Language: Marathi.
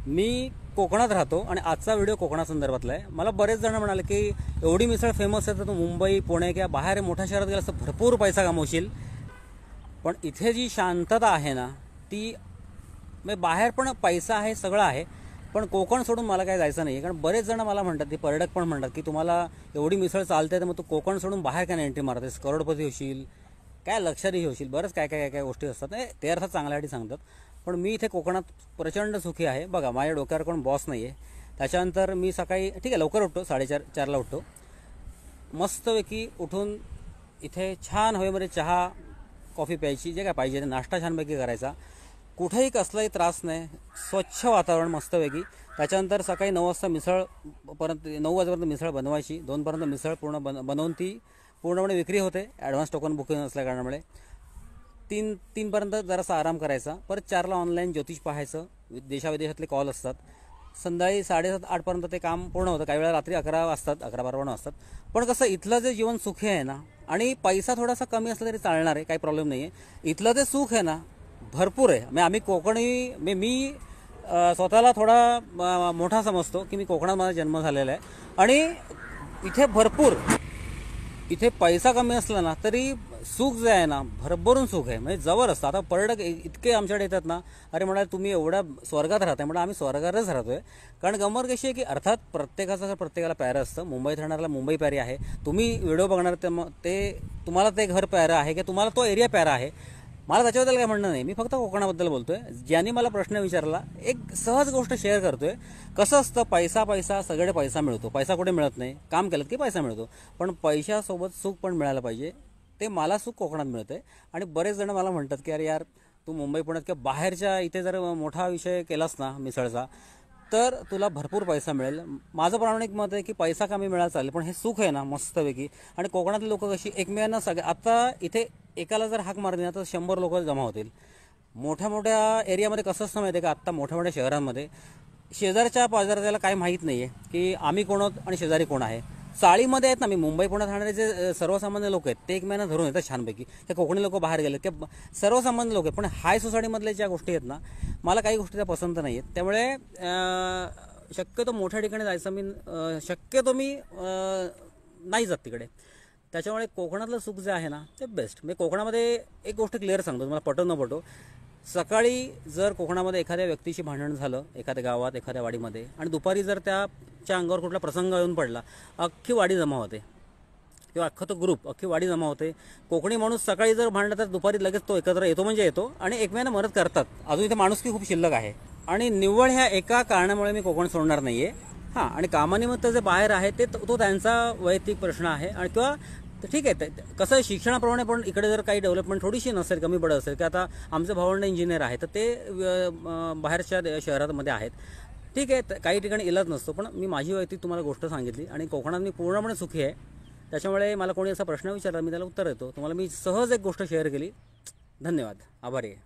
मी कोकणात राहतो आणि आजचा व्हिडिओ कोकणासंदर्भातला आहे। मला बरेच जण म्हणाले की एवढी मिसळ फेमस आहे तर तू मुंबई पुणे किंवा बाहेर मोठ्या शहरात गेलास तर भरपूर पैसा कमवशील, पण इथे जी शांतता आहे ना ती म्हणजे बाहेर पण पैसा आहे सगळं आहे, पण कोकण सोडून मला काय जायचं नाही। कारण बरेच जण मला म्हणतात, ते पर्यटक पण म्हणतात की तुम्हाला एवढी मिसळ चालते तर मग तू कोकण सोडून बाहेर काय एंट्री मारतेस, करोडपती होशील, काय लक्झरी होशील, बरंच काय काय काय गोष्टी असतात। ते अर्थात चांगल्यासाठी सांगतात, पण मी इथे कोकणात प्रचंड सुखी आहे। बघा, माझ्या डोक्यावर कोण बॉस नाही आहे। त्याच्यानंतर मी सकाळी ठीक आहे लवकर उठतो, 4:30-4ला उठतो, मस्तपैकी उठून इथे छान हवेमध्ये चहा कॉफी प्यायची, जे काय पाहिजे ते नाश्ता छानपैकी करायचा, कुठेही कसलाही त्रास नाही, स्वच्छ वातावरण मस्तपैकी। त्याच्यानंतर सकाळी 9 वाजता मिसळ पर्यंत 9 वाजेपर्यंत मिसळ बनवायची, 2पर्यंत मिसळ पूर्ण बनवून ती पूर्णपणे विक्री होते ॲडव्हान्स टोकन बुकिंग असल्या कारणामुळे। 3पर्यंत जरासा आराम करायचा, परत 4ला ऑनलाईन ज्योतिष पाहायचं, देशाविदेशातले कॉल असतात, संध्याकाळी 7:30-8पर्यंत ते काम पूर्ण होतं, काही वेळा रात्री 11 वाजतात, 11-12 वाजतात। पण कसं इथलं जे जीवन सुखी आहे ना, आणि पैसा थोडासा कमी असला तरी चालणार आहे, काही प्रॉब्लेम नाही आहे, इथलं जे सुख आहे ना भरपूर आहे। म्हणजे आम्ही कोकणी मी स्वतःला थोडा मोठा समजतो की मी कोकणात माझा जन्म झालेला आहे, आणि इथे भरपूर, इथे पैसा कमी असला ना तरी सुख जे आहे ना भरभरून सुख आहे, म्हणजे जबरदस्त। आता पर्यटक इतके आमच्याकडे येतात ना, अरे म्हणाले तुम्ही एवढ्या स्वर्गात राहताय, म्हणजे आम्ही स्वर्गातच राहतोय। कारण गंमत कशी आहे की अर्थात प्रत्येकाला प्यारं असतं, मुंबईत राहणाऱ्याला मुंबई प्यारी आहे, तुम्ही व्हिडिओ बघणार ते तुम्हाला ते घर प्यारं आहे की तुम्हाला तो एरिया प्यारा आहे, मला त्याच्याबद्दल काय म्हणणं नाही। मी फक्त कोकणाबद्दल बोलतोय। ज्यांनी मला प्रश्न विचारला, एक सहज गोष्ट शेअर करतोय। कसं असतं, पैसा सगळे पैसा मिळतो, पैसा कुठे मिळत नाही, काम केलं की पैसा मिळतो, पण पैशासोबत सुख पण मिळायला पाहिजे। ते मला सुख कोकणात मिळते। आणि बरेच जण मला म्हणतात की अरे यार तू मुंबई पुण्यात किंवा बाहेरच्या इथे जर मोठा विषय केलास ना मिसळचा तर तुला भरपूर पैसा मिळेल। माझं प्रामाणिक मत आहे की पैसा कमी मिळाला चालेल, पण हे सुख आहे ना मस्तपैकी। आणि कोकणातले लोक कशी एकमेकांना आता इथे एकाला जर हाक मारली ना तर 100 लोक जमा होतील। मोठ्या मोठ्या एरियामध्ये कसं असतं माहिती आहे का, आत्ता मोठ्या मोठ्या शहरांमध्ये शेजारच्या पाजाराला काय माहीत नाही आहे की आम्ही कोण आहोत आणि शेजारी कोण आहे। चाळीमध्ये आहेत ना, मी मुंबई पुण्यात राहणारे जे सर्वसामान्य लोक आहेत ते एकमेकांना धरून येतात छानपैकी, ते कोकणी लोक बाहेर गेले की सर्वसामान्य लोक आहेत, पण हाय सोसायटीमधल्या ज्या गोष्टी आहेत ना मला काही गोष्टी त्या पसंत नाही आहेत। त्यामुळे शक्यतो मोठ्या ठिकाणी जायचं मी नाही जात तिकडे। त्याच्यामुळे कोकणातलं सुख जे आहे ना ते बेस्ट। मी कोकणामध्ये एक गोष्ट क्लिअर सांगतो, तुम्हाला पटो न पटो, सकाळी जर कोकणामध्ये एखाद्या व्यक्तीशी भांडण झालं एखाद्या गावात एखाद्या वाडीमध्ये, आणि दुपारी जर त्याच्या अंगावर कुठला प्रसंग येऊन पडला, अख्खी वाडी जमा होते किंवा अख्खा तो ग्रुप, अख्खी वाडी जमा होते। कोकणी माणूस सकाळी जर भांडला तर दुपारी लगेच तो एकत्र येतो, म्हणजे येतो, आणि एकमेकांना मदत करतात। अजून इथे माणुसकी खूप शिल्लक आहे, आणि निव्वळ ह्या एका कारणामुळे मी कोकण सोडणार नाहीये। हां, आणि कामानिमित्त जे बाहेर आहे ते तो त्यांचा वैयक्तिक प्रश्न आहे, आणि किंवा ठीक आहे कसं आहे, शिक्षणाप्रमाणे पण इकडे जर काही डेव्हलपमेंट थोडीशी नसेल, कमी पडत असेल, की आता आमचे भावंड इंजिनियर आहे तर ते बाहेरच्या शहरामध्ये आहेत, ठीक आहे, काही ठिकाणी इलाज नसतो, पण मी माझी वैयक्तिक तुम्हाला गोष्ट सांगितली, आणि कोकणात मी पूर्णपणे सुखी आहे। त्याच्यामुळे मला कोणी असा प्रश्न विचारला मी त्याला उत्तर देतो। तुम्हाला मी सहज एक गोष्ट शेअर केली। धन्यवाद, आभारी आहे।